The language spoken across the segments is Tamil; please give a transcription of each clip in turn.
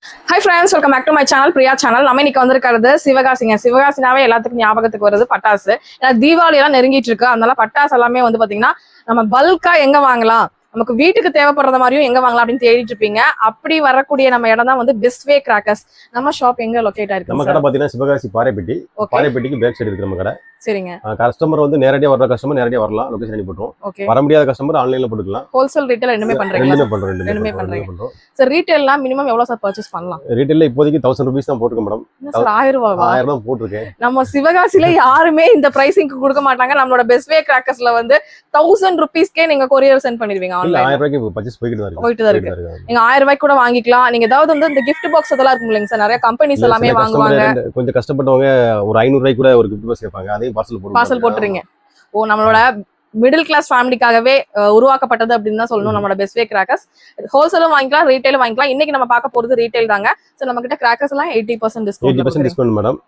Hi friends, welcome back to my channel, Priya channel. நம்ம இன்னைக்கு வந்திருக்கிறது சிவகாசிங்க. சிவகாசினாவே எல்லாத்துக்கும் ஞாபகத்துக்கு வருது பட்டாசு. ஏன்னா தீபாவளி எல்லாம் நெருங்கிட்டு இருக்கு. அதனால பட்டாசு எல்லாமே வந்து பாத்தீங்கன்னா நம்ம பல்கா எங்க வாங்கலாம், நமக்கு வீட்டுக்கு தேவைப்படுற மாதிரியும் எங்க வாங்கலாம் அப்படின்னு தேடிட்டு இருப்பீங்க. அப்படி வரக்கூடிய நம்ம இடம் தான் வந்து பெஸ்ட்வே கிராக்கர்ஸ். நம்ம ஷாப் எங்க லொகேட் ஆயிருக்கு? நம்ம கடை பாத்தீங்கன்னா சிவகாசி பாறைப்பட்டி. பாறைப்பட்டிக்கு பேக் சைடு இருக்கு நம்ம கடை. சரிங்க. கஸ்டமர் வந்து நேரடியா வர்ற கஸ்டமர் நேரடியா வரலாம், லொகேஷன் அனுப்பி போட்டுரும். வர முடியாத கஸ்டமமர் ஆன்லைன்ல போட்டுக்கலாம். ஹோல்சேல் ரீட்டைல் ரெண்டுமே பண்றீங்க? ரெண்டுமே பண்றீங்க. சார் ரீட்டைல்னா மினிமம் எவ்வளவு சார் பர்ச்சேஸ் பண்ணலாம்? ரீட்டைல்ல இப்போதைக்கு 1000 ரூபீஸ் தான் போட்டுருக்கேன் மேடம். சார் 1000 ரூபாவா? 1000 தான் போட்டுருக்கேன். நம்ம சிவகாசில யாருமே இந்த பிரைசிங்க்கு கொடுக்க மாட்டாங்க. நம்மளோட பெஸ்ட்வே கிராக்கர்ஸ்ல வந்து 1000 ரூபீஸ்க்கே நீங்க கொரியர் சென்ட் பண்ணிடுவீங்க. இல்ல 1000 ரூபாய்க்கு பர்ச்சேஸ் போயிட்டு தான் இருக்கு. நீங்க 1000 ரூபாய்க்கு கூட வாங்கிக்கலாம். நீங்க ஏதாவது வந்து இந்த gift box அதெல்லாம் இருக்கும் இல்லைங்க சார், நிறைய கம்பெனிஸ் எல்லாமே வாங்குவாங்க. கொஞ்சம் கஷ்டப்பட்டவங்க ஒரு 500 ரூபாய்க்கு கூட ஒரு gift box கேட்பாங்க. அதையும் பார்சல் போட்டுறீங்க. ஓ, நம்மளோட மிடில் கிளாஸ் ஃபேமிலிக்காகவே உருவாக்கப்பட்டது அப்படின்னு தான் சொல்லணும் நம்மளோட பெஸ்ட்வே கிராக்கர்ஸ். ஹோல்சேலும் வாங்கிக்கலாம், ரீட்டைலும் வாங்கிக்கலாம். இன்னைக்கு நம்ம பார்க்க போறது ரீட்டைல் தாங்க. சோ நம்ம கிட்ட கிராக்கர்ஸ் எல்லாம் 80% டிஸ்கவுண்ட் மேடம்.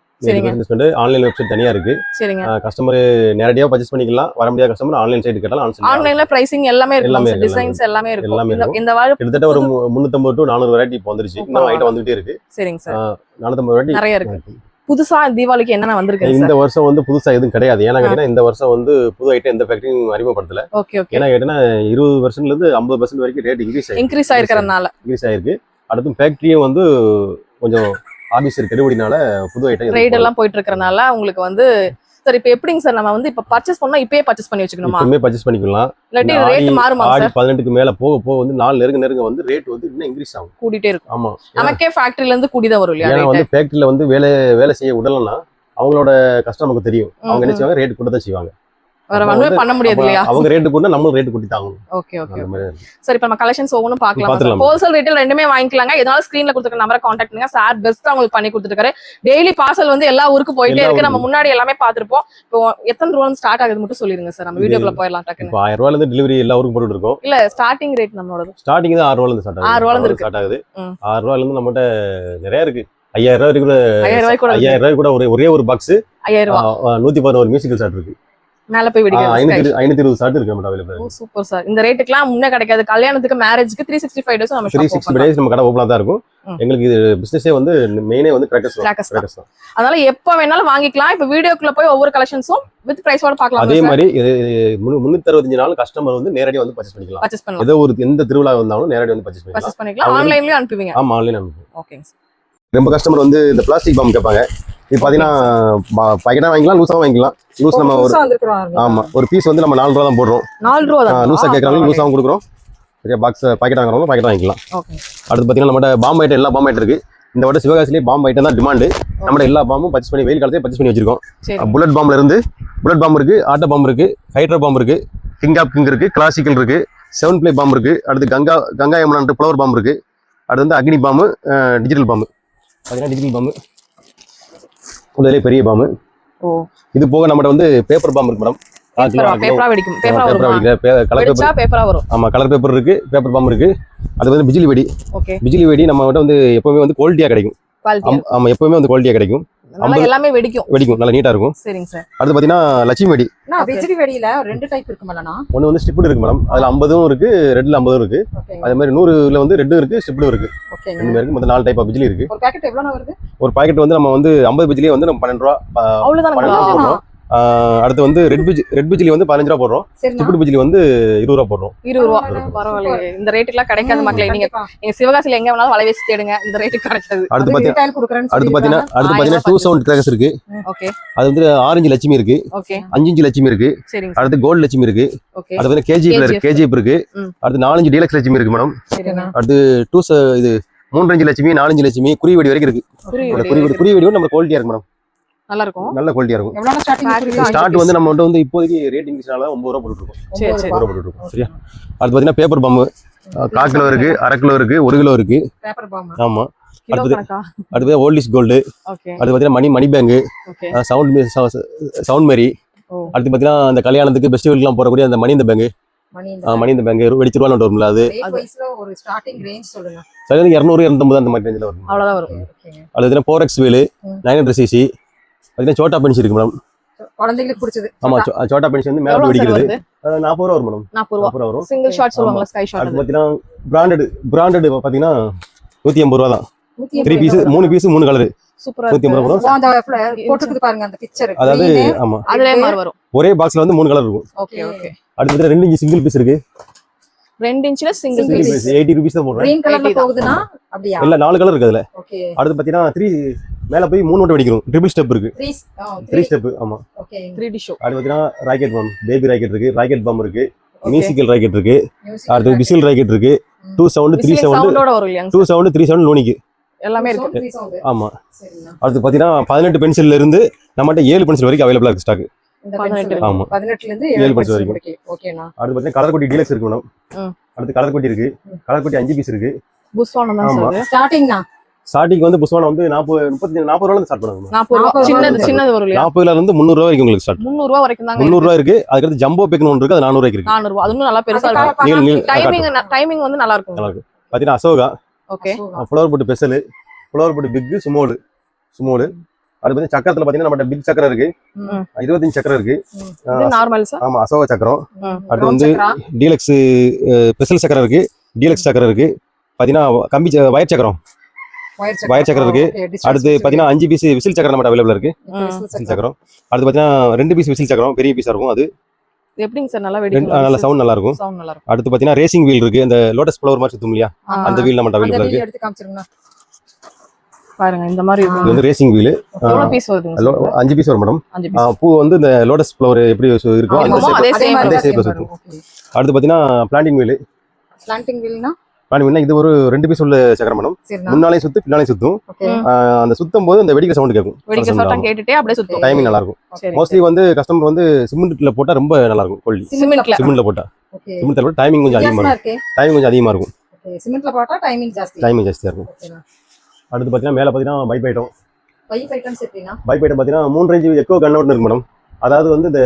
ஆன்லைன் வெப்சைட் தனியா இருக்கு. சரிங்க. கஸ்டமர் நேரடியா பர்ச்சேஸ் பண்ணிக்கலாம். வர முடியாத கஸ்டமர் ஆன்லைன் சைட் கேட்டாலும் ஆன்லைன்ல பிரைசிங் எல்லாமே இருக்கு, டிசைன்ஸ் எல்லாமே இருக்கு. இந்த வார கிட்டத்தட்ட ஒரு 350 to 400 வெரைட்டி இப்போ வந்துருச்சு. இன்னும் ஐட்டம் வந்துட்டே இருக்கு. சரிங்க சார். 450 வெரைட்டி நிறைய இருக்கு. புதுசா தீபாவளிக்கு என்னென்ன வந்திருக்கு? இந்த வருஷம் வந்து புதுசா எதுவும் கிடையாது. ஏன்னா கேட்டீங்கன்னா இந்த வருஷம் வந்து புது ஐட்டம் எந்த ஃபேக்டரியும் அறிமுகப்படுத்தல. ஏன்னா கேட்டீங்கன்னா 20% இருந்து 50% வரைக்கும் ரேட் இன்க்ரீஸ் ஆயிருக்கு. அடுத்து ஃபேக்டரியும் வந்து கொஞ்சம் ஆபீசர் கெடுபடினால புது ஐட்டம் ரேட் எல்லாம் போயிட்டு இருக்கறனால உங்களுக்கு வந்து சார் இப்போ எப்படிங்க சார் நம்ம வந்து இப்ப பர்ச்சேஸ் பண்ணா இப்பவே பர்ச்சேஸ் பண்ணி வச்சுக்கணுமா? இப்பவே பர்ச்சேஸ் பண்ணிக்கலாம். இல்லாட்டி ரேட் மாறுமா சார்? 18க்கு மேல போக வந்து நாள் நெருங்க வந்து ரேட் வந்து இன்னும் இன்க்ரீஸ் ஆகும், கூடிட்டே இருக்கும். ஆமா, நமக்கே ஃபேக்டரியில இருந்து கூடி தான் வரும் இல்லையா? ஏன்னா வந்து ஃபேக்டரியில வந்து வேலை செய்ய விடலன்னா அவங்களோட கஸ்டமருக்கு தெரியும். அவங்க என்ன செய்வாங்க, ரேட் கூட தான் செய்வாங்க. வேற ஒண்ணுமே பண்ண முடியாது இல்லையா? அவங்க ரேட் கூட நம்ம ரேட் கூட்டி தாங்கணும். ஓகே. சரி, இப்ப நம்ம கலெக்ஷன்ஸ் ஒவ்வொன்றும் பார்க்கலாம். ஹோல்சேல் ரேட்டில் ரெண்டுமே வாங்கிக்கலாங்க. எதனால ஸ்கிரீன்ல கொடுத்துருக்க நம்பரை கான்டாக்ட் பண்ணுங்க. சார் பெஸ்ட் உங்களுக்கு பண்ணி கொடுத்துருக்காரு. டெய்லி பார்சல் வந்து எல்லா ஊருக்கு போயிட்டே இருக்கு. நம்ம முன்னாடி எல்லாமே பார்த்திருப்போம். இப்போ எத்தனை ரூபாய் ஸ்டார்ட் ஆகுது மட்டும் சொல்லிருங்க சார். நம்ம வீடியோக்குள்ள போயிடலாம். டக்குனு 1000 ரூபாயில இருந்து டெலிவரி எல்லா ஊருக்கும் போட்டுட்டு இருக்கோம். இல்ல ஸ்டார்டிங் ரேட் நம்மளோட ஸ்டார்டிங் தான் 6 ரூபாயில இருந்து ஸ்டார்ட் ஆகுது. 6 ரூபாயில இருந்து நம்மகிட்ட நிறைய இருக்கு. 5000 ரூபாய் கூட ஒரே ஒரு பாக்ஸ் 111 மியூசிக்கல் சாட் இருக்கு. மேல போய் வெடிக்க 520 சாட் இருக்கு நம்ம அவைலபிள். Super sir. இந்த ரேட்டுக்குலாம் முன்ன கிடைக்காது. கல்யாணத்துக்கு, மேரேஜ்க்கு 365 டேஸ் நம்ம 365 டேஸ் நம்ம கடை ஓபனா தான் இருக்கும். எங்களுக்கு இது பிசினஸே வந்து மெயினே வந்து கிராக்கர்ஸ் தான். அதனால எப்ப வேணாலும் வாங்கிக்கலாம். இப்ப வீடியோக்குள்ள போய் ஒவ்வொரு கலெக்ஷன்ஸும் வித் பிரைஸோட பார்க்கலாம். அதே மாதிரி 365 நாள் கஸ்டமர் வந்து நேரடியா வந்து பர்ச்சேஸ் பண்ணிக்கலாம். ஏதோ ஒரு எந்த திருவிழா வந்தாலும் நேரடியா வந்து பர்ச்சேஸ் பண்ணிக்கலாம். ஆன்லைன்லயே அனுப்புவீங்க? ஆமா, ஆன்லைன்ல அனுப்புவோம். ஓகே. ரொம்ப கஸ்டமர் வந்து இந்த பிளாஸ்டிக் பாம் கேட்பாங்க. இது பாத்தீங்கன்னா பாக்கெட்டா வாங்கிக்கலாம், லூஸா வாங்கிக்கலாம். லூஸ் நம்ம ஒரு பீஸ் வந்து நம்ம 4 ரூபா தான் போடுறோம். 4 ரூபா தான் லூஸா கேட்கறாங்க, லூஸாவும் கொடுக்குறோம். சரியா, பாக்ஸ் பாக்கெட் வாங்குறவங்க பாக்கெட் வாங்கிக்கலாம். அடுத்து பாத்தீங்கன்னா நம்மகிட்ட பாம் ஐட்டம், எல்லா பாம் ஐட்டம் இருக்கு. இந்த வாட்டி சிவகாசிலேயே பாம் ஐட்டம் தான் டிமாண்டு. நம்ம எல்லா பாம்பும் பர்ச்சேஸ் பண்ணி வெயில் காலத்தையே பர்ச்சேஸ் பண்ணி வச்சிருக்கோம். புல்லட் பாம்ல இருந்து புல்லட் பாம் இருக்கு, ஆட்டோ பாம் இருக்கு, ஹைட்ரோ பாம் இருக்கு, கிங் ஆப் கிங் இருக்கு, கிளாசிக்கல் இருக்கு, 7 பிளே பாம் இருக்கு. அடுத்து கங்கா யமுனா ஃப்ளவர் பாம் இருக்கு. அடுத்து வந்து அக்னி பாம்பு, டிஜிட்டல் பாம்பு. பாத்தீங்கன்னா டிஜிட்டல் பாம்பு உள்ளே பெரிய பாம்பு. இது போக நம்மகிட்ட வந்து பேப்பர் பாம்பு இருக்கு மேடம். கலர் பேப்பர் இருக்கு, பேப்பர் பாம்பு இருக்கு. அது வந்து பிஜிலி வெடி நம்ம வந்து எப்பவுமே வந்து குவாலிட்டியா கிடைக்கும். ஆமா, எப்பவுமே வந்து குவாலிட்டியா கிடைக்கும். எல்லாமே வெடிக்கும், நல்லா நீட்டா இருக்கும். சரிங்க சார். அடுத்து பாத்தீங்கன்னா லட்சுமி வெடி. பிஜிலி வெடியில 2 டைப் இருக்கு மேடம். ஒன்னு வந்து ஸ்டிப்டு இருக்கு மேடம். அதுல 50 இருக்கு, ரெட்ல 50 இருக்கு. அதே மாதிரி 100ல வந்து ரெட் இருக்கு, ஸ்டிப்டு இருக்கு. ரெண்டு இருக்கு. மொத்தம் 4 டைப் ஆஃப் பிஜிலி இருக்கு. ஒரு பாக்கெட் எவ்வளவு வருது? ஒரு பாக்கெட் வந்து நம்ம வந்து 50 பிஜிலி வந்து நம்ம 12 ரூபா போடுறோம். அடுத்து வந்து ரெட் பிஜிலி வந்து 15 ரூபா போடுறோம். ஸ்டிப்டு பிஜிலி வந்து 20 ரூபா போடுறோம். 20 ரூபா. பரவாயில்லை. இந்த ரேட்டுக்குலாம் கிடைக்காத மக்களே. நீங்க சிவகாசில எங்க வேணாலும் வலைவேசி தேடுங்க, இந்த ரேட்டுக்கு கிடைக்காது. அடுத்து பாத்தீங்கன்னா 2 சவுண்ட் கிராக்கர்ஸ் இருக்கு. ஓகே. அது வந்து ஆரஞ்சு லட்சுமி இருக்கு, 5 இன்ச் லட்சுமி இருக்கு. அடுத்து கோல்டு லட்சுமி இருக்கு. அடுத்து வந்து கேஜிஎஃப் இருக்கு. அடுத்து 4 இன்ச் டீலக்ஸ் லட்சுமி இருக்கு மேடம். அடுத்து 3 இன்ச் லட்சுமி, 4 இன்ச் லட்சுமி, குறிவெடி வரைக்கும் இருக்கு. குறிவெடி நம்ம குவாலிட்டியா இருக்கு மேடம். நல்லா இருக்கும், நல்ல குவாலிட்டியா இருக்கும். ஸ்டார்ட் வந்து நம்ம வந்து இப்போதைக்கு ரேட் இன்க்ரீஸ்னால 9 ரூபா போட்டுட்டு இருக்கோம். சரியா. அடுத்து பாத்தீங்கன்னா பேப்பர் பாம்பு 1/4 கிலோ இருக்கு, 1/2 கிலோ இருக்கு, 1 கிலோ இருக்கு. ஆமா. அடுத்து ஓல்டிஸ் கோல்டு. அடுத்து பாத்தீங்கன்னா மணி பேங்கு, சவுண்ட் மேரி. அடுத்து பாத்தீங்கன்னா அந்த கல்யாணத்துக்கு ஃபெஸ்டிவலுக்குலாம் போறக்கூடிய அந்த மணி இந்த பேங்கு, வெடிச்சு ரூபா நோட்டு வரும்ல, அது ஒரு ஸ்டார்டிங் ரேஞ்ச் சொல்லுங்க. 200 250 அந்த மாதிரி ரேஞ்சில வரும். அவ்வளவுதான் வரும். அடுத்து 4X வீல் 900cc. பாத்தீங்கன்னா சோட்டா பென்சி இருக்கு மேடம். குழந்தைகளுக்கு பிடிச்சது. ஆமா, சோட்டா பென்சி வந்து மேல வெடிக்கிறது. 40 ரூபா வரும் மேடம். 40 ரூபா வரும். சிங்கிள் ஷாட் சொல்லுவாங்க, ஸ்கை ஷாட். அது பாத்தீங்கன்னா பிராண்டட் பாத்தீங்கன்னா 180 ரூபா தான். 3 பீஸ் 3 பீஸ் 3 கலர் சூப்பரா 150 ரூபா வரும். அந்த போட்டுக்குது பாருங்க அந்த பிக்சர். அதாவது ஆமா அதுலயே மாதிரி வரும். ஒரே பாக்ஸ்ல வந்து 3 கலர் இருக்கும். Okay okay. அடுத்து 2 இன்ச் சிங்கிள் பீஸ் இருக்கு. 2 இன்ச்ல single Single piece. piece. 80 rupees தான் போடுறேன். கிரீன் கலர்ல போகுதுனா அப்படியே. இல்ல 4 கலர் இருக்கு அதுல. ஓகே. அடுத்து பாத்தீங்கன்னா 3 மேல போய் 3 மட்டும் வெடிக்கிறோம். ட்ரிபிள் ஸ்டெப் இருக்கு. 3 ஸ்டெப் ஆமா. ஓகே. 3D show. அடுத்து பாத்தீங்கன்னா ராக்கெட் பாம், பேபி ராக்கெட் இருக்கு, ராக்கெட் பாம் இருக்கு, மியூசிக்கல் ராக்கெட் இருக்கு, அடுத்து விசில் ராக்கெட் இருக்கு, 2 சவுண்ட் 3 சவுண்ட் சவுண்டோட வரும் இல்லையா? 2 சவுண்ட் 3 சவுண்ட் லோனிக்கு எல்லாமே இருக்கு. ஆமா. சரிண்ணா. அடுத்து பாத்தீங்கன்னா 18 பென்சில்ல இருந்து நம்மகிட்ட 7 பென்சில் வரைக்கும் அவைலபிளா இருக்கு ஸ்டாக். இந்த 18 ஆமா. 18ல இருந்து 7 7 pencil வரைக்கும். வரைக்கும். ஓகேண்ணா. அடுத்து பாத்தீங்கன்னா கலர் கொட்டி டீலக்ஸ் இருக்கு மேடம். ம். அடுத்து கலர் கொட்டி இருக்கு. கலர் கொட்டி 5 பீஸ் இருக்கு. புஸ்வானம் தான் ஆமா. சார். ஸ்டார்டிங்னா ஸ்டார்டிங் வந்து புஸ்வானம் வந்து 40 ரூபாயில இருந்து ஸ்டார்ட் பண்ணுவாங்க. 40 ரூபாய். சின்னது வரும் இல்லையா? 40 இருந்து 300 ரூபாய் வரைக்கும் உங்களுக்கு ஸ்டார்ட். 300 ரூபாய் வரைக்கும் தாங்க. 300 ரூபாய் இருக்கு. அதுக்கு ஜம்போ பேக்னு ஒன்று இருக்கு. அது 400 ரூபாய்க்கு இருக்கு. 400 ரூபாய். அது இன்னும் நல்லா பெருசா அது இருக்கும். டைமிங் வந்து நல்லா இருக்கும். நல்லா இருக்கு. பாத்தீங்கன்னா அசோகா, ஓகே. ஃப்ளவர் போட்டு பெசல், ஃப்ளவர் போட்டு பிக், ஸ்மால். அது பாத்தீங்கன்னா சக்கரத்துல பாத்தீங்கன்னா நம்மகிட்ட பிக் சக்கரம் இருக்கு. 25 சக்கரம் இருக்கு. இது நார்மல் சார். ஆமா அசோகா சக்கரம். அடுத்து Round வந்து சக்கரா. டீலக்ஸ் ஸ்பெஷல் சக்கரம் இருக்கு. டீலக்ஸ் சக்கரம் இருக்கு. பாத்தீங்கன்னா கம்பி வயர் சக்கரம். வயர் சக்கரம் இருக்கு. அடுத்து பாத்தீங்கன்னா 5 பீஸ் விசில் சக்கரம் நம்மகிட்ட அவைலபிளா இருக்கு. விசில் சக்கரம். அடுத்து பாத்தீங்கன்னா 2 பீஸ் விசில் சக்கரம் பெரிய பீஸா இருக்கும். அது எப்படிங்க சார் நல்லா வெடிக்கும்? நல்ல சவுண்ட் நல்லா இருக்கும். சவுண்ட் நல்லா இருக்கும். அடுத்து பாத்தீங்கன்னா ரேசிங் வீல் இருக்கு. அந்த லோட்டஸ் ஃப்ளவர் மாதிரி சுத்தும் இல்லையா? அந்த வீல் நம்மகிட்ட அவைலபிளா இருக்கு. எடுத்து காமிச்சிருங்கண்ணா. பாருங்க இந்த மாதிரி இது இருக்கும். வந்து ரேசிங் வீல். எவ்வளவு பீஸ் வருதுங்க சார்? 5 பீஸ் வரும் மேடம். 5 பீஸ். பூ வந்து இந்த லோட்டஸ் ஃப்ளவர் எப்படி இருக்கோ அந்த ஆமா, அதே shape. same அதே தான். shape சுத்தும். அடுத்து பாத்தீங்கன்னா பிளான்டிங் வீல். ஸ்லாண்டிங் வீல்னா பிளான்டிங் வீல்னா இது ஒரு 2 பீஸ் உள்ள சக்கரம் மேடம். சரிண்ணா. முன்னாலே சுத்து பின்னாலே சுத்தும். ஓகே. அந்த சுத்தும் போது அந்த வெடிக்கிற சவுண்ட் கேட்கும். வெடிக்க சத்தம் கேட்டுட்டே அப்படியே சுத்தும். டைமிங் நல்லா இருக்கும். சரி. மோஸ்ட்லி வந்து கஸ்டமர் வந்து சிமெண்ட்ல போட்டா ரொம்ப நல்லா இருக்கும். கொல்லி சிமெண்ட்ல. சிமெண்ட்ல போட்டா ஓகே. சிமெண்ட்ல போட்டா டைமிங் கொஞ்சம் அதிகமா வித்தியாசமா இருக்கும். இருக்கு. டைமிங் கொஞ்சம் அதிகமா இருக்கும். ஓகே. சிமெண்ட்ல போட்டா டைமிங் ஜாஸ்தி. டைமிங் ஜாஸ்தியா இருக்கும். ஓகேண்ணா. அடுத்து பாத்தீங்கன்னா மேல பாத்தீங்கன்னா பைப் ஐட்டம். பைப் ஐட்டம்ஸ் எப்படின்னா பைப் ஐட்டம் பாத்தீங்கன்னா 3 ரேஞ்ச் எக்கோ கன்வெர்ட்டர் இருக்கு மேடம். அதாவது வந்து இந்த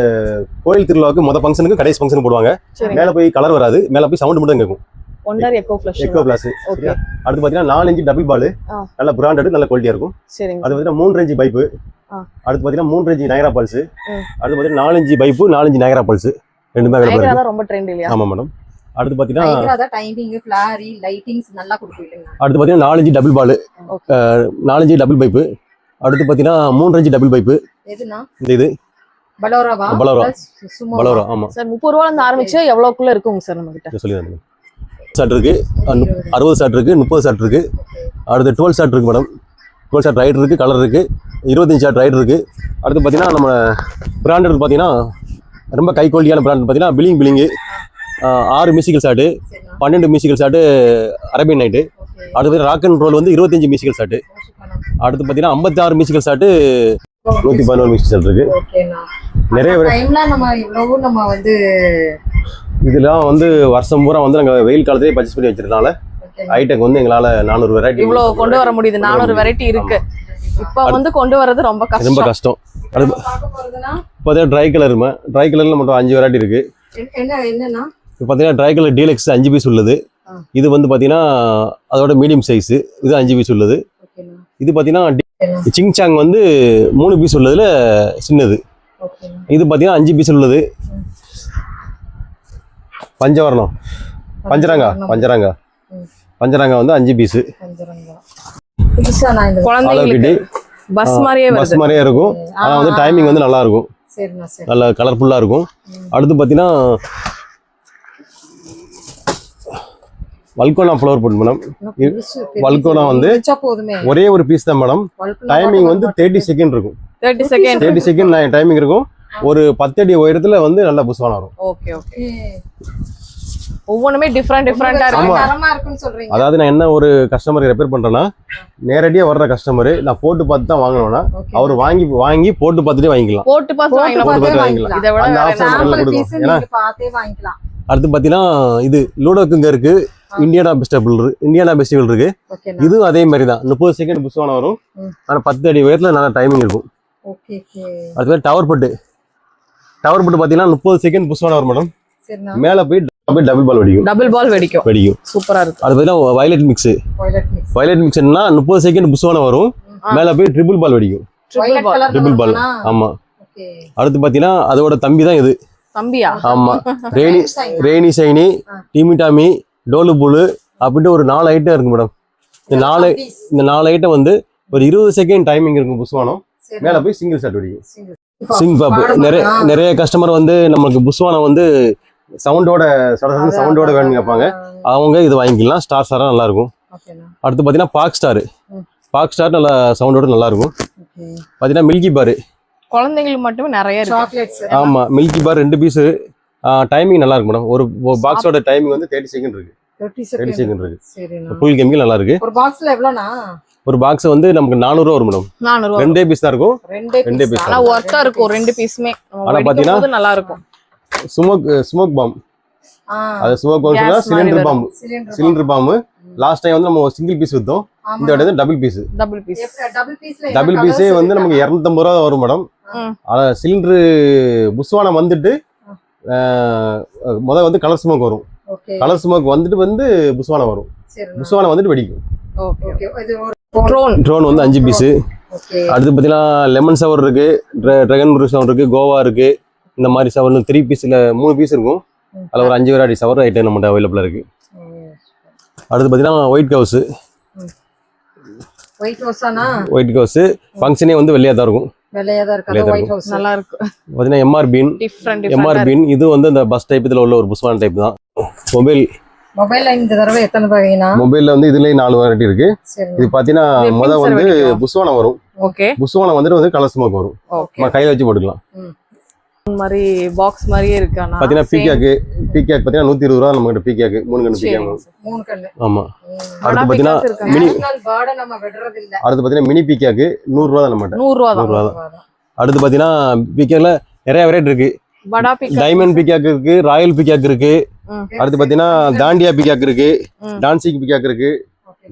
கோயில் திருவிழாவுக்கு மொத ஃபங்க்ஷனுக்கு கடைசி ஃபங்க்ஷன் போடுவாங்க. சரி. மேல போய் கலர் வராது. மேல போய் சவுண்ட் மட்டும் கேட்கும். Wonder echo flush. Echo plus. Okay. அடுத்து பாத்தீங்கன்னா 4 இன்ச் டபுள் பால். ஆ. நல்ல பிராண்டட் நல்ல குவாலிட்டியா இருக்கும். சரிங்க. அது பாத்தீங்கன்னா 3 ரேஞ்ச் பைப்பு. ஆ. அடுத்து பாத்தீங்கன்னா 3 ரேஞ்ச் நயரா பல்ஸ். ம். அடுத்து பாத்தீங்கன்னா 4 inch pipe 4 inch Nayara pulse ரெண்டுமே அவைலபிள் நைக்ரா இருக்கு. தான் ரொம்ப ட்ரெண்ட் இல்லையா? ஆமா மேடம். அடுத்து பாத்தீங்கன்னா நைக்ரா டைமிங் ஃபிளாரி லைட்டிங்ஸ் நல்லா கொடுப்பீங்க. அடுத்து பாத்தீங்கன்னா 4 inch double ball. Okay. 4 inch double pipe. அடுத்து பாத்தீங்கன்னா 3 ரேஞ்ச் டபுள் பைப்பு. எதுனா இந்த இது பலோராவா? பலோரா. சுமோ. பலோரா ஆமா. சார் 30 ரூபாயில இருந்து ஆரம்பிச்சு எவ்வளவுக்குள்ள இருக்குங்க சார் நம்ம கிட்ட? இதை சொல்லி ஷாட் இருக்கு. 60 ஷாட் இருக்கு. 30 ஷாட் இருக்கு. அடுத்து 12 ஷாட் இருக்கு மேடம். 12 ஷாட் ரைட் இருக்கு. கலர் இருக்கு. 25 ஷாட் ரைட் இருக்கு. அடுத்து பாத்தீங்கன்னா நம்ம பிராண்டட் பாத்தீங்கன்னா ரொம்ப கை குவாலிட்டியான பிராண்ட் பாத்தீங்கன்னா billing 6 musical shot, 12 musical shot Arabian night. அடுத்து ராக் அண்ட் ரோல் வந்து 25 மியூசிக்கல் ஷாட்டு. அடுத்து பாத்தீங்கன்னா 56 மியூசிக்கல் ஷாட்டு 111 மியூசிக்கல் ஷாட் இருக்கு. ஓகேண்ணா. நிறைய டைம்ல நம்ம இவ்வளவு நம்ம வந்து இதெல்லாம் வந்து வருஷம் பூரா வந்து நாங்க வெயில் காலத்திலேயே பர்ச்சேஸ் பண்ணி வச்சிருக்கனால ஐடெக் வந்து எங்களால 400 வெரைட்டி இவ்வளவு கொண்டு வர முடியுது. 400 வெரைட்டி இருக்கு. இப்ப வந்து கொண்டு வரது ரொம்ப ரொம்ப கஷ்டம். கஷ்டம். அடுத்து பார்க்க போறதுன்னா இப்போ ட்ரை கலர் ட்ரை கலர்ல மட்டும் 5 வெரைட்டி இருக்கு. என்னன்னா இப்போ பார்த்தீங்கன்னா ட்ரை கலர் டீலக்ஸ் 5 பீஸ் உள்ளது. இது வந்து பார்த்தீங்கன்னா அதோட மீடியம் சைஸ். இது 5 பீஸ் உள்ளது. ஓகேண்ணா. இது பார்த்தீங்கன்னா சிங்சாங் வந்து 3 பீஸ் உள்ளதுல சின்னது. ஓகேண்ணா. இது பார்த்தீங்கன்னா 5 பீஸ் உள்ளது. பஞ்சவர்ணம் பஞ்சரங்கா வந்து 5 பீஸ். புதுசா நான் இந்த குழந்தைங்களுக்கு பஸ் மாதிரியே பஸ் வருது. மாதிரியே இருக்கும். ஆனா வந்து டைமிங் வந்து நல்லா இருக்கும். சரிண்ணா சரி. நல்லா கலர்ஃபுல்லா இருக்கும். அடுத்து பார்த்தீங்கன்னா வல்கோனா ஃப்ளவர் போட் மேடம். வல்கோனா வந்து வச்சா போதுமே. ஒரே ஒரு பீஸ் தான் மேடம். டைமிங் வந்து 30 செகண்ட் இருக்கும். 30 செகண்ட். 30 செகண்ட் டைமிங் இருக்கும். ஒரு 10 அடி உயரத்துல வந்து நல்ல புஷ்வானம் வரும். Okay okay. ஒவ்வொன்றுமே டிஃப்ரெண்டா இருக்கு. தரமா இருக்குன்னு சொல்றீங்க. அதாவது நான் என்ன ஒரு கஸ்டமருக்கு ரெப்பேர் பண்றேன்னா நேரடியா வர்ற கஸ்டமர் நான் போட்டு பார்த்து தான் வாங்கணும்னா அவர் வாங்கி போட்டு பார்த்துட்டே வாங்கிக்கலாம். போட்டு பார்த்து வாங்கிக்கலாம். இதை விட அந்த வேற ஆப்ஷன் என்ன? நல்லா கொடுக்கும். ஏன்னா பார்த்தே வாங்கிக்கலாம். அடுத்து பாத்தீங்கன்னா இது லூடோக்குங்க இருக்கு. இந்தியானா பெஸ்டிவல் இருக்கு. ஓகேண்ணா. இதுவும் அதே மாதிரி தான் 30 செகண்ட் புஷ்வானம் வரும். ஆனா 10 அடி உயரத்துல நல்ல டைமிங் இருக்கும். Okay okay. அது டவர் பட்டு பாத்தீங்கன்னா 30 செகண்ட் புஷ்வானம் வரும் மேடம். சரிண்ணா. மேல போய் டபுள் பால் டபுள் பால் வெடிக்கும். சூப்பரா இருக்கு. அது பாத்தீங்கன்னா வயலட் மிக்ஸ்னா 30 செகண்ட் புஷ்வானம் வரும். மேல போய் ட்ரிபிள் பால் வெடிக்கும். ட்ரிபிள் பால் ஆமா. ஓகே. அடுத்து பாத்தீங்கன்னா அதோட தம்பி தான் இது. தம்பியா? ஆமா. ரெய்னி ஷைனி, டிமி டாமி, டோலு புலு அப்படின்ட்டு ஒரு 4 ஐட்டம் இருக்கு மேடம். இந்த 4 ஐட்டம் வந்து ஒரு 20 செகண்ட் டைமிங் இருக்கும் புஸ்வானம். மேல போய் சிங்கிள் ஷாட் வெடிக்கும். சிங் பாப் நிறைய கஸ்டமர் வந்து நமக்கு புஸ்வானம் வந்து சவுண்டோட சவுண்டோட வேணும்னு கேட்பாங்க. அவங்க இது வாங்கிக்கலாம். ஸ்டார் நல்லா இருக்கும். அடுத்து பாத்தீங்கன்னா பாக் ஸ்டார் நல்லா சவுண்டோட நல்லா இருக்கும். பாத்தீங்கன்னா மில்கி பார் குழந்தைங்களுக்கு மட்டுமே நிறைய சாக்லேட்ஸ். ஆமா, மில்கி பார் 2 பீஸ். டைமிங் நல்லா இருக்கும் மேடம். ஒரு பாக்ஸோட டைமிங் வந்து 30 செகண்ட் இருக்கு. 30 செகண்ட் இருக்கு. ஃபுல் கெமிக்கல் நல்லா இருக்கு. ஒரு பாக்ஸ்ல எவ்வளவுனா? ஒரு பாக்ஸ் வந்து நமக்கு 400 ரூபா வரும் மேடம். 400 2 பீஸ் தான் இருக்கும். 2 பீஸ் ஆனா ஒர்த்தா இருக்கும் 2 பீஸ்மே. ஆனா பாத்தீங்கன்னா நல்லா இருக்கும். Smoke bomb. அது ஸ்மோக் பாம் சொன்னா சிலிண்டர் பாம். லாஸ்ட் டைம் வந்து நம்ம சிங்கிள் பீஸ் வித்தோம். இந்த வாட்டி வந்து டபுள் பீஸே வந்து நமக்கு 250 ரூபா வரும் மேடம். சிலிண்டர் புஸ்வானம் வந்துட்டு வந்து கலர் ஸ்மோக் வரும். கலர் ஸ்மோக் வந்துட்டு புஸ்வானம் வரும். புஸ்வானம் வந்துட்டு வெடிக்கும். ட்ரோன் வந்து 5 பீஸ். அடுத்து பாத்தீங்கன்னா லெமன் சவர் இருக்கு, டிராகன் ஃப்ரூட் சவர் இருக்கு, கோவா இருக்கு. இந்த மாதிரி சவர் 3 பீஸ்ல 3 பீஸ் இருக்கும். அதுல ஒரு 5 வெரைட்டி சவர் ஐட்டம் நம்மகிட்ட அவைலபிளா இருக்கு. அடுத்து பாத்தீங்கன்னா ஒயிட் ஹவுஸ் ஃபங்க்ஷனே வந்து வெள்ளையா தான் இருக்கும். நல்லா இருக்கும். பாத்தீங்கன்னா எம்ஆர் பீன் இது வந்து அந்த பஸ் டைப் இதுல உள்ள ஒரு புஸ்வான டைப் தான். மொபைல்ல இந்த தடவை எத்தனை வகைனா? மொபைல்ல வந்து இதுலயே 4 வெரைட்டி இருக்கு. இது பாத்தீங்கன்னா வந்து புஸ்வானம் வரும். புஸ்வானம் வந்துட்டு கலர் ஸ்மோக் வரும். கையில வச்சு போட்டுக்கலாம். மாதிரி பாக்ஸ் மாதிரியே இருக்கு. ஆனா பாத்தீங்கன்னா பீகாக் பாத்தீங்கன்னா 120 ரூபா நம்ம கிட்ட பீகாக் 3 கண்ணு பீகாக். 3 கண்ணு. ஆமா. அடுத்து பாத்தீங்கன்னா மினி பேர்ட் நம்ம வெட்றது இல்ல. அடுத்து பாத்தீங்கன்னா மினி பீகாக் 100 ரூபா தான் நம்ம கிட்ட. 100 ரூபா தான். அடுத்து பாத்தீங்கன்னா பீகாக்ல நிறைய வெரைட்டி இருக்கு. டைமண்ட் பீகாக் இருக்கு, ராயல் பீகாக் இருக்கு. அடுத்து பாத்தீங்கன்னா தாண்டியா பீகாக் இருக்கு, டான்சிங் பீகாக் இருக்கு,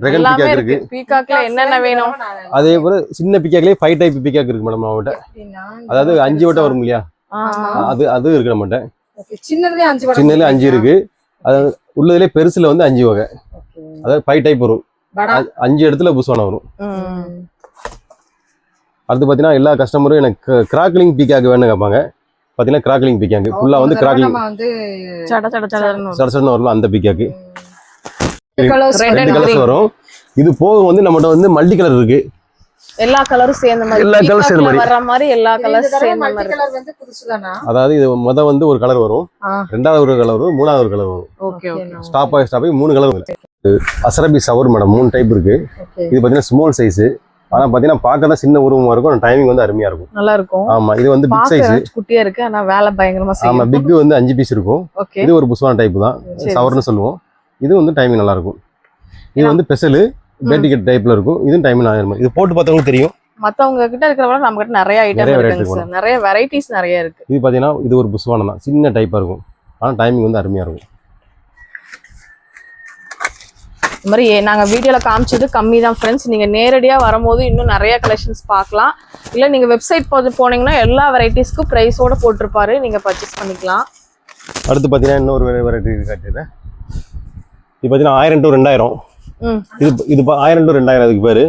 டிராகன் பீகாக் இருக்கு. பீகாக்ல என்னென்ன வேணும்? அதே போல சின்ன பீகாக்லயே 5 டைப் பீகாக் இருக்கு மேடம் நம்மகிட்ட. அதாவது 5 வட்ட வரும் இல்லையா, அது இருக்கு நம்மகிட்ட. சின்னதுல 5 இருக்கு. அதாவது உள்ளதுலயே பெருசுல வந்து 5 வகை. அதாவது 5 டைப் வரும். 5 இடத்துல புஸ்வானம் வரும். அடுத்து பாத்தீங்கன்னா எல்லா கஸ்டமரும் எனக்கு கிராக்லிங் பீகாக் வேணும்னு கேட்பாங்க. பாத்தீங்கன்னா கிராக்லிங் பீகாக் ஃபுல்லா வந்து கிராக்லிங் சடசடன்னு வரலாம். அந்த பீகாக் 2 கலர்ஸ் வரும். இது போக வந்து நம்மகிட்ட வந்து மல்டி கலர் இருக்கு. எல்லா கலரும் சேர்ந்த மாதிரி வர மாதிரி எல்லா கலர்ஸ் சேர்ந்த மாதிரி. கலர் வந்து புதுசுதானா? அதாவது இது வந்து ஒரு கலர் வரும், ரெண்டாவது ஒரு கலர் வரும், மூணாவது ஒரு கலர் வரும். Okay okay. ஸ்டாப் ஆகி 3 கலர் வரும். அசரபி சவர் மேடம் 3 டைப் இருக்கு. இது பாத்தீங்கன்னா ஸ்மால் சைஸ். ஆனா பாத்தீங்கன்னா பார்க்க தான் சின்ன உருவமா இருக்கும். டைமிங் வந்து அருமையா இருக்கும். நல்லா இருக்கும். ஆமா, இது வந்து பிக் சைஸ். குட்டியா இருக்கு ஆனா வேலை பயங்கரமா செய்யும். ஆமா, பிக் வந்து 5 பீஸ் இருக்கும். இது ஒரு புஸ்வான டைப் தான், சவர்னு சொல்லுவோம். இது வந்து டைமிங் நல்லா இருக்கும். இது வந்து ஸ்பெஷல் பேட்டிகட் டைப்ல இருக்கும். இது டைமிங் நல்லா இருக்கும். இது போட்டு பார்த்தவங்களுக்கு தெரியும். மத்தவங்க கிட்ட இருக்கிறவங்க நம்ம கிட்ட நிறைய ஐட்டம் இருக்கு, நிறைய வெரைட்டிஸ் நிறைய இருக்கு. இது பாத்தீங்கன்னா இது ஒரு புஸ்வானம் தான், சின்ன டைப்பா இருக்கும். ஆனா டைமிங் வந்து அருமையா இருக்கும். இந்த மாதிரி நாங்க வீடியோல காமிச்சது கம்மி தான் ஃப்ரெண்ட்ஸ். நீங்க நேரடியா வரும்போது இன்னும் நிறைய கலெக்ஷன்ஸ் பார்க்கலாம். இல்ல நீங்க வெப்சைட் போனீங்கன்னா எல்லா வெரைட்டிஸ்க்கும் பிரைஸோட போட்டிருப்பாரு, நீங்க பர்ச்சேஸ் பண்ணிக்கலாம். அடுத்து பாத்தீங்கன்னா இன்னொரு வெரைட்டி காட்டுறேன். இது பாத்தீங்கன்னா 1000 to 2000. இது 1000 to 2000 அதுக்கு பேரு.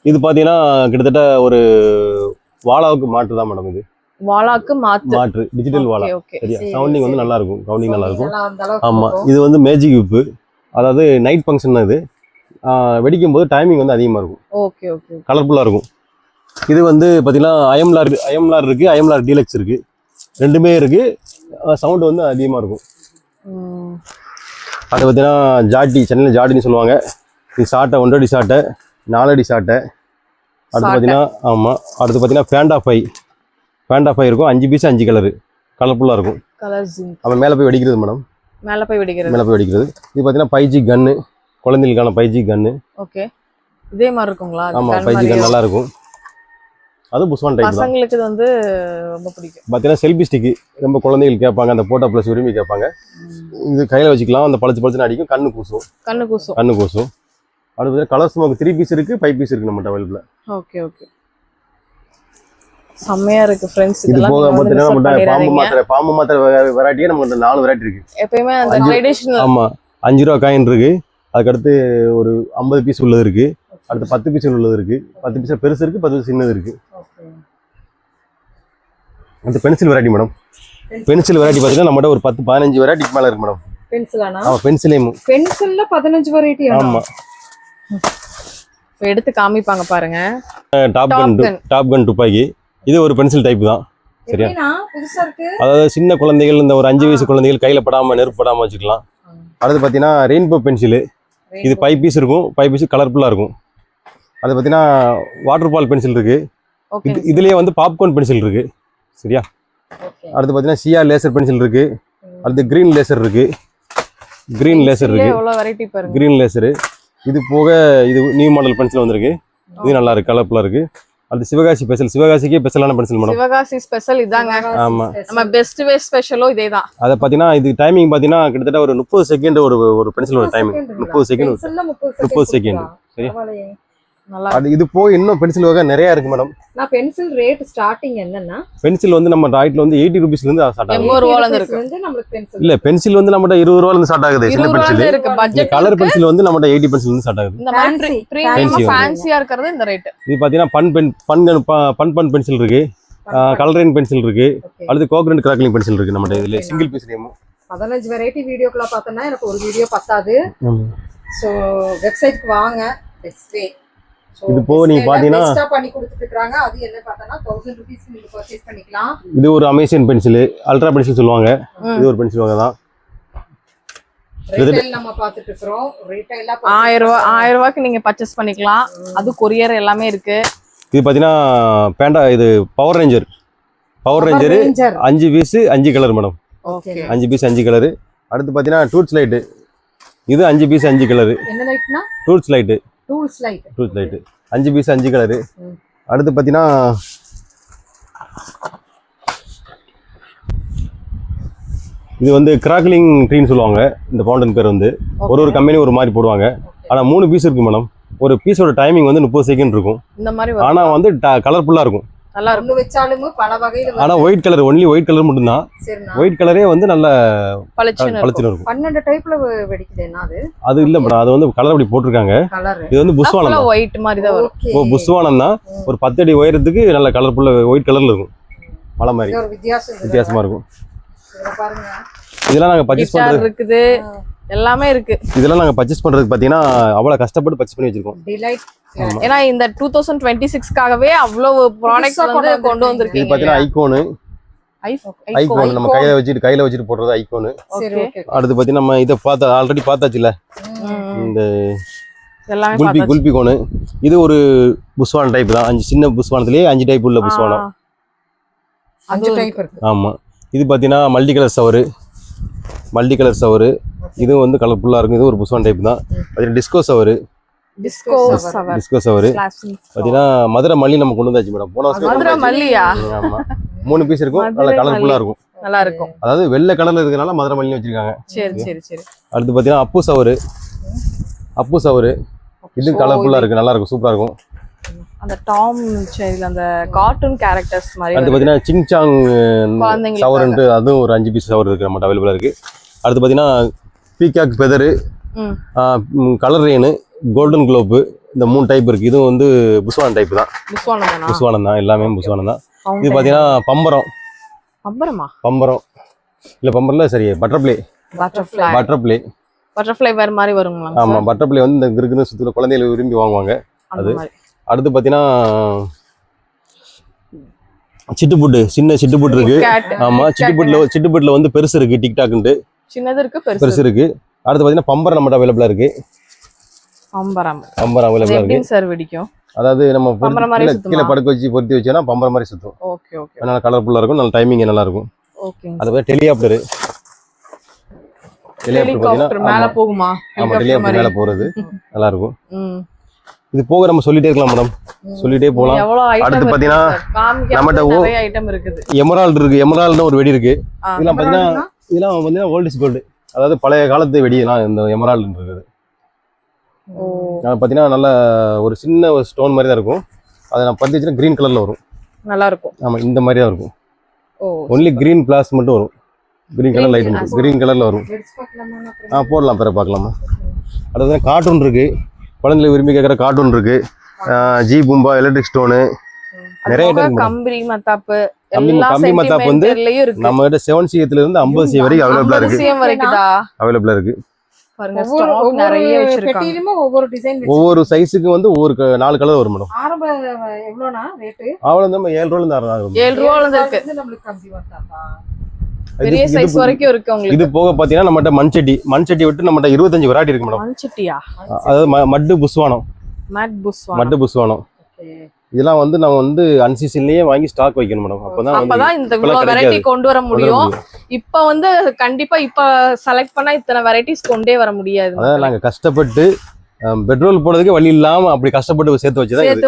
இது பாத்தீங்கன்னா கிட்டத்தட்ட ஒரு வாளாவுக்கு மாற்று தான் மேடம். இது வாளாக்கு மாற்று டிஜிட்டல் வாளா. சரியா, சவுண்டிங் வந்து நல்லா இருக்கும், கவுண்டிங் நல்லா இருக்கும். ஆமா, இது வந்து மேஜிக் விப்பு. அதாவது நைட் ஃபங்க்ஷன் தான். இது வெடிக்கும் போது டைமிங் வந்து அதிகமாக இருக்கும். Okay okay. கலர்ஃபுல்லாக இருக்கும். இது வந்து பார்த்தீங்கன்னா ஐஎம்லார் இருக்கு, ஐஎம்லார் டீலக்ஸ் இருக்கு. ரெண்டுமே இருக்கு. சவுண்ட் வந்து அதிகமாக இருக்கும். அது பார்த்தீங்கன்னா ஜாட்டி, சென்னையில் ஜாட்டின்னு சொல்லுவாங்க. இது சாட்டை 1 அடி சாட்டை, 4 அடி சாட்டை. அடுத்து பார்த்தீங்கன்னா ஆமாம், அடுத்து பார்த்தீங்கன்னா பேண்டா ஃபை இருக்கும். 5 பீஸ் 5 கலரு, கலர்ஃபுல்லாக இருக்கும். அவன் மேலே போய் வெடிக்கிறது மேடம், மேலே போய் வெடிக்கிறது. இது பார்த்தீங்கன்னா 5G கன்னு, குழந்தைகளுக்கான 5G கன்னு. ஓகே, இதே மாதிரி இருக்குங்களா? ஆமா, 5G கன் நல்லா இருக்கும். அது புஸ்வான் டைப் தான். பசங்களுக்கு இது வந்து ரொம்ப பிடிக்கும். பார்த்தீங்கன்னா செல்ஃபி ஸ்டிக் ரொம்ப குழந்தைகள் கேட்பாங்க, அந்த போட்டோ ப்ளஸ் விரும்பி கேட்பாங்க. இது கையில் வச்சுக்கலாம். அந்த பளிச்சு அடிக்கும், கண்ணு கூசும். அடுத்து கலர் ஸ்மோக் 3 பீஸ் இருக்கு, 5 பீஸ் இருக்கு நம்மகிட்ட அவைலபிள். ஓகே ஓகே, செம்மையா இருக்கு ஃப்ரெண்ட்ஸ். இது போக பார்த்தீங்கன்னா பாம்பு மாத்திரை வெரைட்டியே நமக்கு 4 வெரைட்டி இருக்கு. எப்பயுமே அந்த ட்ரெடிஷனல். ஆமா, 5 ரூபா காயின் இருக்கு. அதுக்கடுத்து ஒரு 50 பீஸ் உள்ளது இருக்கு. அடுத்து 10 பீஸ் உள்ளது இருக்கு. 10 பீஸ் பெருசு இருக்கு, 10 பீஸ் சின்னது இருக்கு. அடுத்து pencil variety madam. Pencil variety பார்த்தீங்கன்னா நம்மகிட்ட ஒரு 10-15 வெரைட்டிக்கு மேல இருக்கு மேடம். பென்சிலானா? ஆமா, பென்சில்ல 15 வெரைட்டி. ஆமா, இப்ப எடுத்து காமிப்பாங்க பாருங்க. டாப் கன் துப்பாக்கி. இது ஒரு பென்சில் டைப் தான். சரியா? எப்படின்னா புதுசா இருக்கு. அதாவது சின்ன குழந்தைகள் இந்த ஒரு 5 வயசு குழந்தைகள் கையில படாம நெருப்பு படாம வச்சுக்கலாம். அடுத்து பார்த்தீங்கன்னா ரெயின்போ பென்சிலு. இது 5 பீஸ் இருக்கும். 5 பீஸ் கலர்ஃபுல்லாக இருக்கும். அது பார்த்தீங்கன்னா வாட்டர் பால் பென்சில் இருக்கு. ஓகே. இதுலயே வந்து பாப்கார்ன் பென்சில் இருக்கு. சரியா? ஓகே. அடுத்து பார்த்தீங்கன்னா சிஆர் லேசர் பென்சில் இருக்கு. அடுத்து கிரீன் லேசர் இருக்கு. கிரீன் லேசர் இருக்கு. எவ்வளவு வெரைட்டி பாருங்க. Green laser. இது போக இது நியூ மாடல் பென்சில் வந்திருக்கு. இது நல்லா இருக்கு, கலர்ஃபுல்லா இருக்கு. அது சிவகாசி ஸ்பெஷல். சிவகாசிக்கே ஸ்பெஷலான பென்சில் மேடம். சிவகாசி ஸ்பெஷல் இதாங்க. ஆமா. நம்ம பெஸ்ட் வே ஸ்பெஷலும் இதேதான். அத பாத்தீங்கன்னா இது டைமிங் பாத்தீங்கன்னா கிட்டத்தட்ட ஒரு 30 செகண்ட் ஒரு பென்சிலோட டைமிங் 30 செகண்ட். பென்சில்ல 30 செகண்ட். சரி. பரவாயில்லையே. நல்லா அது இது போக இன்னும் பென்சில் வகை நிறைய இருக்கு மேடம். நான் பென்சில் ரேட் ஸ்டார்டிங் என்னன்னா பென்சில் வந்து நம்ம ராய்ட்ல வந்து 80 ரூபீஸ்ல இருந்து ஸ்டார்ட் ஆகுது. 80 ரூபாயில இருந்து இருக்கு. வந்து நமக்கு பென்சில் இல்ல பென்சில் வந்து நம்மட்ட 20 ரூபாயில இருந்து ஸ்டார்ட் ஆகுது. சின்ன 20 ரூபாயில பென்சில் இருக்கு. பட்ஜெட் கலர் பென்சில் வந்து நம்மட்ட 80 பென்சில் இருந்து ஸ்டார்ட் ஆகுது. இந்த மாதிரி Fancy. பிரீமியம் Fancy ஃபேன்சியா இருக்கிறது இந்த ரேட். இது பாத்தீங்கன்னா பன் பென்சில் இருக்கு. கலரிங் பென்சில் இருக்கு. ஓகே. அடுத்து கோகனட் கிராக்லிங் பென்சில் இருக்கு நம்மட்ட. இதுல சிங்கிள் பீஸ் நேம் 15 வெரைட்டி வீடியோக்குள்ள பார்த்தனா எனக்கு ஒரு வீடியோ பத்தாது. சோ வெப்சைட்க்கு வாங்க. Best way. இது போக நீங்க பாத்தீங்கன்னா பெஸ்டா பண்ணி கொடுத்துட்டு இருக்காங்க. அது என்ன பார்த்தனா 1000 ரூபீஸ் நீங்க பர்சேஸ் பண்ணிக்கலாம். இது ஒரு அமேசியன் பென்சில், அல்ட்ரா பென்சில் சொல்லுவாங்க. இது ஒரு பென்சில் வகை தான். ரீட்டைல் நம்ம பார்த்துட்டு இருக்கோம். ரீட்டைலா 1000 ரூபாய்க்கு நீங்க பர்ச்சேஸ் பண்ணிக்கலாம். அது கொரியர் எல்லாமே இருக்கு. இது பாத்தீங்கன்னா பேண்டா இது power ranger 5 piece 5 colour madam. Okay. 5 piece 5 colour. அடுத்து பாத்தீங்கன்னா டூல்ஸ் லைட். இது 5 பீஸ் 5 கலர். என்ன லைட்னா? Tools light. Tools light. 5 piece 5 colour. அடுத்து பாத்தீங்கன்னா இது வந்து கிராக்லிங் ட்ரீன்னு சொல்லுவாங்க. இந்த பவுண்டன் பேர் வந்து ஒரு கம்பெனி ஒரு மாதிரி போடுவாங்க. ஆனா 3 பீஸ் இருக்கு மேடம். ஒரு பீஸோட டைமிங் வந்து 30 செகண்ட் இருக்கும். இந்த மாதிரி ஆனா வந்து கலர்ஃபுல்லா இருக்கும். நல்லா இருக்கும். ஒன்னு வெச்சாலும் பல வகையில ஆனா white colour only white colour மட்டும் தான். சரினா ஒயிட் கலரே வந்து நல்ல பளிச்சுன்னு இருக்கும். 12 டைப்ல வெடிக்குதுன்னா அது இல்ல மேடம். அது வந்து கலர் அப்படி போட்டிருக்காங்க. கலர் இது வந்து புஷ்வானம் தான். ஒயிட் மாதிரி தான் வரும். ஓகே. ஓ புஷ்வானம் தான். ஒரு 10 அடி உயரத்துக்கு நல்ல கலர்ஃபுல்லா ஒயிட் கலர்ல இருக்கும். மலை மாதிரி இது ஒரு வித்தியாசமா இருக்கும். இத பாருங்க. இதெல்லாம் நாங்க பர்ச்சேஸ் கிட்டார் பண்றது இருக்குது. எல்லாமே இருக்கு. இதெல்லாம் நாங்க பர்ச்சேஸ் பண்றதுக்கு பாத்தீங்கன்னா அவ்வளவு கஷ்டப்பட்டு பர்ச்சேஸ் பண்ணி வச்சிருக்கோம். டிலைட். ஏன்னா இந்த 2026க்காகவே அவ்வளவு ப்ராடக்ட்ஸ் வந்து கொண்டு இது வந்திருக்கீங்க. பாத்தீங்கன்னா ஐகோன் நம்ம கையில வச்சுட்டு போடுறது ஐகோன். சரி ஓகே. அடுத்து பாத்தீங்கன்னா நம்ம இத ஆல்ரெடி பார்த்தாச்சுல இந்த எல்லாமே குல்பி கோன். இது ஒரு புஷ்வானம் டைப் தான். 5 சின்ன புஷ்வானத்திலேயே 5 டைப் உள்ள புஷ்வானம். 5 டைப் இருக்கு. ஆமா. இது பாத்தீங்கன்னா மல்டி கலர் சவரு. இது வந்து கலர்ஃபுல்லா இருக்கும். இது ஒரு புஷ்வான் டைப் தான். பாத்தீங்கன்னா டிஸ்கோ சவரு. பாத்தீங்கன்னா மதுரை மல்லி நம்ம கொண்டு வந்தாச்சு மேடம். போன வருஷம் மதுரை மல்லியா? ஆமா 3 பீஸ் இருக்கும். நல்ல கலர்ஃபுல்லா இருக்கும். நல்லா இருக்கும். அதாவது வெள்ளை கலர்ல இருக்கனால மதுரை மல்லி வச்சிருக்காங்க. சரி. அடுத்து பாத்தீங்கன்னா அப்பு சவரு. இது கலர்ஃபுல்லா இருக்கு. நல்லா இருக்கும். சூப்பரா இருக்கும். அந்த டாம் சரில அந்த கார்ட்டூன் கேரக்டர்ஸ் மாதிரி. அடுத்து பாத்தீங்கன்னா சிங்சாங் சவருன்ட்டு அதுவும் ஒரு 5 பீஸ் சவர் இருக்கு நம்மட்ட அவைலபிளா இருக்கு. அடுத்து பாத்தீங்கன்னா peacock feather, colour rain, golden Globe. இந்த 3 டைப் இருக்கு. இது வந்து புஷ்வானம் டைப் தான். புஷ்வானம் தான். எல்லாமே புஷ்வானம் தான். இது பாத்தீங்கன்னா பம்பரம் இல்ல பம்பரம்ல சரி பட்டர்ஃப்ளை வேற மாதிரி வருங்களா? ஆமா பட்டர்ஃப்ளை வந்து இந்த கிறுக்குன்னு சுத்துல குழந்தைகள் விரும்பி வாங்குவாங்க. அது அடுத்து பாத்தீங்கன்னா சிட்டுப்புட்டு சின்ன சிட்டுப்புட்டு இருக்கு. ஆமா சிட்டுப்புட்டுல வந்து பெருசு இருக்கு. டிக்டாக்ன்ட்டு சின்னது இருக்கு பெருசு இருக்கு. அடுத்து பாத்தீங்கன்னா பம்பரம் நம்மட்ட அவைலபிளா இருக்கு. பம்பரம் அவைலபிளா இருக்கு. சார் வெடிக்கும். அதாவது நம்ம கீழே படுக்க வச்சு பொருத்தி வச்சோம்னா பம்பரம் மாதிரி சுத்தும். ஓகே நல்லா கலர்ஃபுல்லா இருக்கும். நல்ல டைமிங் நல்லா இருக்கும். ஓகே. அது ஹெலிகாப்டர் பாத்தீங்கன்னா மேல போகுமா? ஆமா ஹெலிகாப்டர் மேல போறது நல்லா இருக்கும். இது போக நம்ம சொல்லிட்டே இருக்கலாம் மேடம். சொல்லிட்டே போலாம். அடுத்து பாத்தீங்கன்னா நம்மட்ட நிறைய ஐட்டம் இருக்குது. எமரால்டு இருக்கு. எமரால்டுன்னு ஒரு வெடி இருக்கு. இதெல்லாம் பாத்தீங்கன்னா ஓல்ட் இஸ் கோல்டு. அதாவது பழைய காலத்து வெடி எல்லாம் இந்த எமரால்டு இருக்குது. பாத்தீங்கன்னா நல்ல ஒரு சின்ன ஸ்டோன் மாதிரி தான் இருக்கும். அதை நான் பத்தி வச்சுன்னா கிரீன் கலர்ல வரும். நல்லா இருக்கும். ஆமா இந்த மாதிரி தான் இருக்கும். ஒன்லி கிரீன் பிளாஸ் மட்டும் வரும். கிரீன் கலர் லைட் மட்டும் கிரீன் கலர்ல வரும். போடலாம் பிற பார்க்கலாமா. அடுத்து கார்ட்டூன் இருக்கு. குழந்தைகளை விரும்பி கேட்குற கார்ட்டூன் இருக்கு. ஜி பூம்பா, எலக்ட்ரிக் ஸ்டோனு, நிறைய கம்பி மத்தாப்பு வந்து நம்ம கிட்ட 7CM இருந்து 50CM வரைக்கும் அவைலபிளா இருக்கு. அவைலபிளா இருக்கு. பாருங்க ஒவ்வொரு ஸ்டாக் நிறைய வச்சிருக்காங்க. பெட்டியிலுமே ஒவ்வொரு டிசைன் ஒவ்வொரு சைஸுக்கு வந்து ஒவ்வொரு 4 கலர் வரும் மேடம். ஆரம்ப எவ்வளோனா ரேட்டு? அவ்வளோ நம்ம 7 ரூபாயில இருந்து 6 ரூபாய். 7 ரூபாயில இருந்து இருக்கு. நம்மளுக்கு கம்மி வந்தாப்பா. பெரிய சைஸ் வரைக்கும் இருக்கு உங்களுக்கு. இது போக பாத்தீங்கன்னா நம்மகிட்ட மண்சட்டி விட்டு நம்மகிட்ட 25 வெரைட்டி இருக்கு மேடம். மண்சட்டியா? அதாவது மட்டு புஸ்வானம். மட்டு புஸ்வானம். இதெல்லாம் வந்து நம்ம வந்து அன்சீசன்லயே வாங்கி ஸ்டாக் வைக்கணும் மேடம். அப்பதான் இந்த வெரைட்டி கொண்டு வர முடியும். இப்ப வந்து கண்டிப்பா இப்ப செலக்ட் பண்ணா இத்தனை வெரைட்டிஸ் கொண்டே வர முடியாது. அதான் நாங்க கஷ்டப்பட்டு பெட்ரோல் போடுறதுக்கு வழி இல்லாம அப்படி கஷ்டப்பட்டு சேர்த்து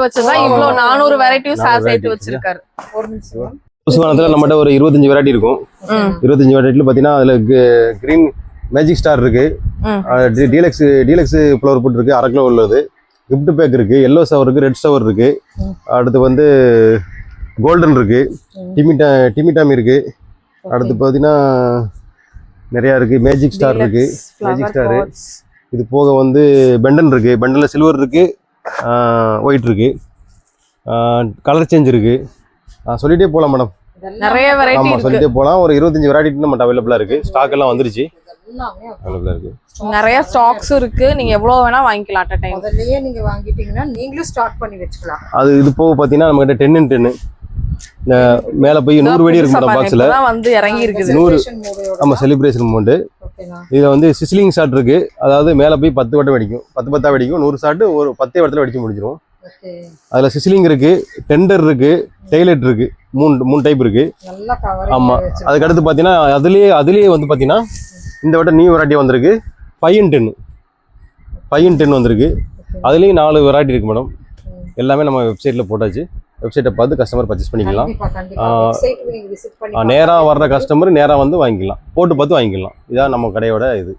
வச்சதான் இவ்வளவு 400 வெரைட்டிஸ் சேர்த்து வச்சிருக்காரு. ஒரு நிமிஷம். புஸ்வானத்துல நம்மகிட்ட ஒரு 25 வெரைட்டி இருக்கும். 25 வெரைட்டில பாத்தீங்கன்னா அதுல கிரீன் மேஜிக் ஸ்டார் இருக்கு, டீலக்ஸ் ஃப்ளவர் புட் இருக்கு, 1/2 கிலோ உள்ளது, கிஃப்ட் பேக் இருக்கு, எல்லோ சவர் இருக்கு, ரெட் சவர் இருக்கு, அடுத்து வந்து கோல்டன் இருக்கு, டிமிட்டாமி இருக்கு, அடுத்து பாத்தீங்கன்னா நிறைய இருக்கு, மேஜிக் ஸ்டார் இருக்கு, மேஜிக் ஸ்டார். இது போக வந்து பெண்டன் இருக்கு, பெண்டன்ல சில்வர் இருக்கு, ஒயிட் இருக்கு, கலர் சேஞ்ச் இருக்கு. சொல்லிட்டே போலாம் மேடம். நிறைய வெரைட்டி ஆமா சொல்லிட்டே போலாம். ஒரு 25 வெரைட்டி நம்ம அவைலபிளா இருக்கு. ஸ்டாக் எல்லாம் வந்துருச்சு. அவைலபிளா இருக்கு. நிறைய ஸ்டாக்ஸ் இருக்கு. நீங்க எவ்வளவு வேணா வாங்கிக்கலாம் அட் டைம். முதல்லயே நீங்க வாங்கிட்டீங்கன்னா நீங்களும் ஸ்டாக் பண்ணி வச்சுக்கலாம். அது இது போக பாத்தீங்கன்னா நம்ம கிட்ட 10 in 10 இந்த மேல போய் 100 வெடி இருக்கு மேடம். பாக்ஸ்ல வந்து இறங்கி இருக்குது 100. ஆமா செலிப்ரேஷன் மூமெண்ட். இதுல வந்து சிஸ்லிங் ஷாட் இருக்கு. அதாவது மேல போய் 10 வட்டம் வெடிக்கும், 10 வெடிக்கும். 100 ஷாட் ஒரு 10 இடத்துல வெடிச்சு முடிஞ்சிரும். அதுல சிஸ்லிங் இருக்கு, டெண்டர் இருக்கு, டெய்லெட் இருக்கு. மூணு டைப் இருக்கு. ஆமா அதுக்கு அடுத்து பாத்தீங்கன்னா அதுலயே வந்து பாத்தீங்கன்னா இந்த வட்டம் நியூ வெரைட்டி வந்திருக்கு. 5 in 10 வந்திருக்கு. அதுலயும் 4 வெரைட்டி இருக்கு மேடம். எல்லாமே நம்ம வெப்சைட்ல போட்டாச்சு. வெப்சைட்டை பார்த்து கஸ்டமர் பர்ச்சேஸ் பண்ணிக்கலாம். நேரா வர்ற கஸ்டமர் நேரா வந்து வாங்கிக்கலாம், போட்டு பார்த்து வாங்கிக்கலாம். இதான் நம்ம கடையோட இது.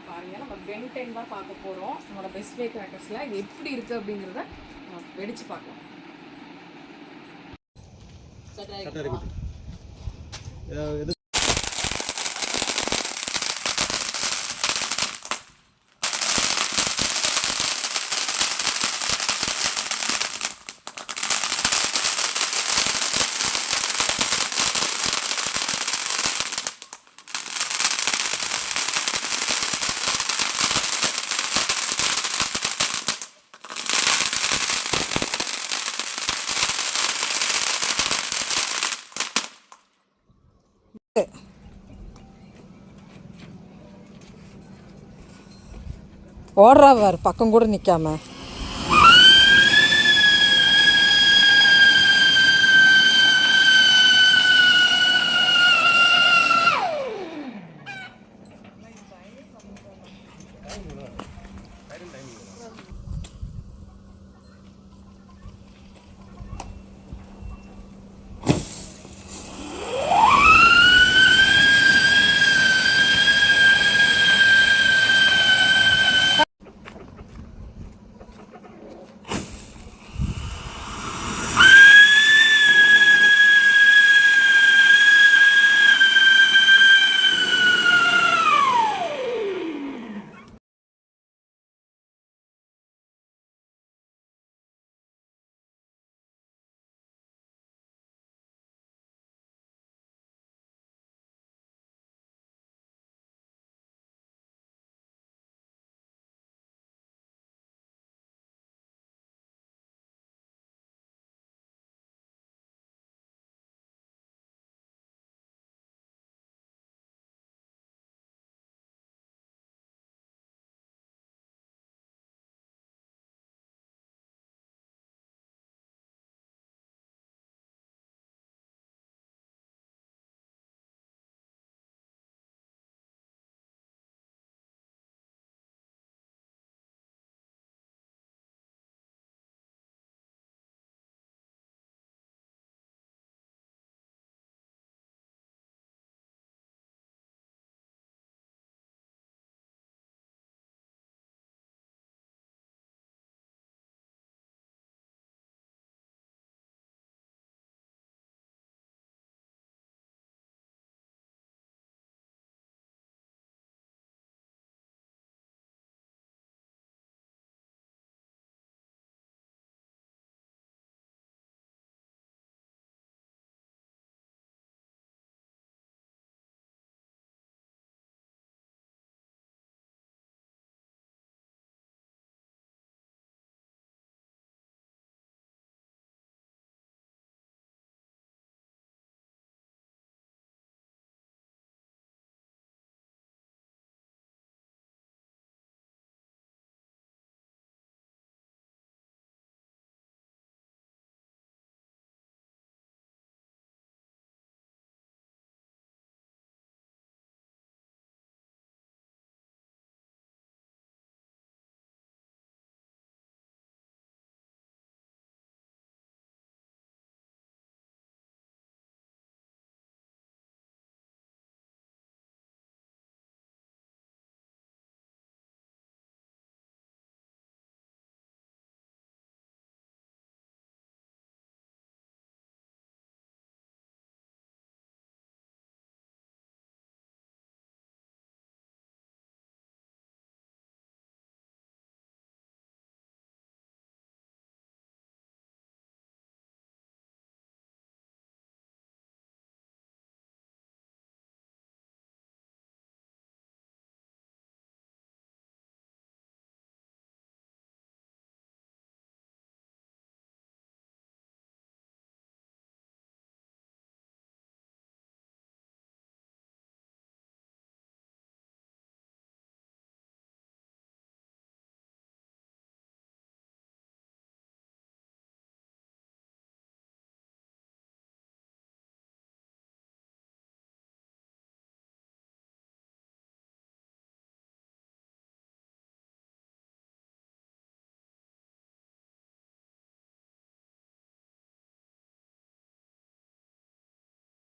பாருங்க நம்ம பென் 10 தான் பார்க்க போறோம். நம்மளோட பெஸ்ட் வே கிராக்கர்ஸ்ல இது எப்படி இருக்கு அப்படிங்கறத வெடிச்சு பார்க்கலாம். ஓடுறா பாரு, பக்கம் கூட நிக்காம.